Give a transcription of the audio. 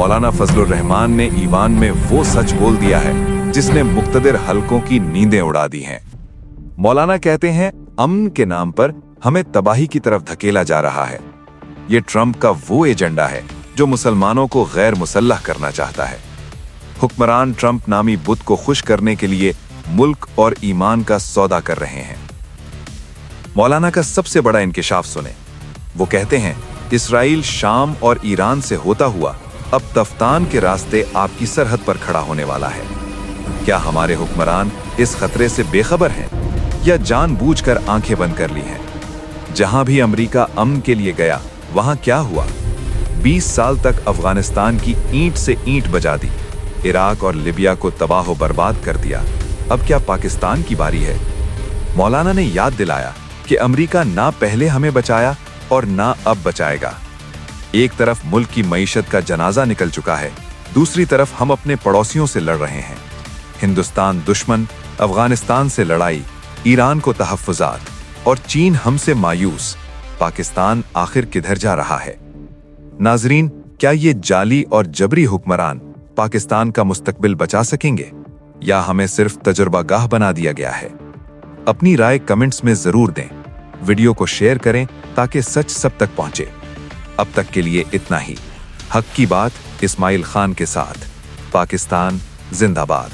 मौलाना फजलुर रहमान ने ईवान में वो सच बोल दिया है जिसने मुक्तदिर हलकों की नींदें उड़ा दी हैं। मौलाना कहते हैं अमन के नाम पर हमें तबाही की तरफ धकेला जा रहा है। ये ट्रंप का वो एजेंडा है जो मुसलमानों को गैर मुसल्लह करना चाहता है। हुक्मरान ट्रंप नामी बुत को खुश करने के लिए मुल्क और ईमान का सौदा कर रहे हैं। मौलाना का सबसे बड़ा इंकिशाफ सुने। वो कहते हैं इसराइल शाम और ईरान से होता हुआ अब तफ्तान के रास्ते आपकी सरहद पर खड़ा होने वाला है। क्या हमारे हुक्मरान इस खतरे से बेखबर हैं या जानबूझकर आंखें बंद कर ली हैं? जहां भी अमेरिका अमन के लिए गया वहां क्या हुआ? 20 साल तक अफगानिस्तान की ईंट से ईंट बजा दी, इराक और लिबिया को तबाह व बर्बाद कर दिया। अब क्या पाकिस्तान की बारी है? मौलाना ने याद दिलाया कि अमेरिका ना पहले हमें बचाया और ना अब बचाएगा। एक तरफ मुल्क की मईशत का जनाजा निकल चुका है, दूसरी तरफ हम अपने पड़ोसियों से लड़ रहे हैं। हिंदुस्तान दुश्मन, अफगानिस्तान से लड़ाई, ईरान को तहफ्फुज़ात और चीन हमसे मायूस। पाकिस्तान आखिर किधर जा रहा है? नाजरीन, क्या ये जाली और जबरी हुक्मरान पाकिस्तान का मुस्तकबिल बचा सकेंगे या हमें सिर्फ तजुर्बागाह बना दिया गया है? अपनी राय कमेंट्स में जरूर दें। वीडियो को शेयर करें ताकि सच सब तक पहुंचे। अब तक के लिए इतना ही। हक की बात इस्माइल खान के साथ। पाकिस्तान जिंदाबाद।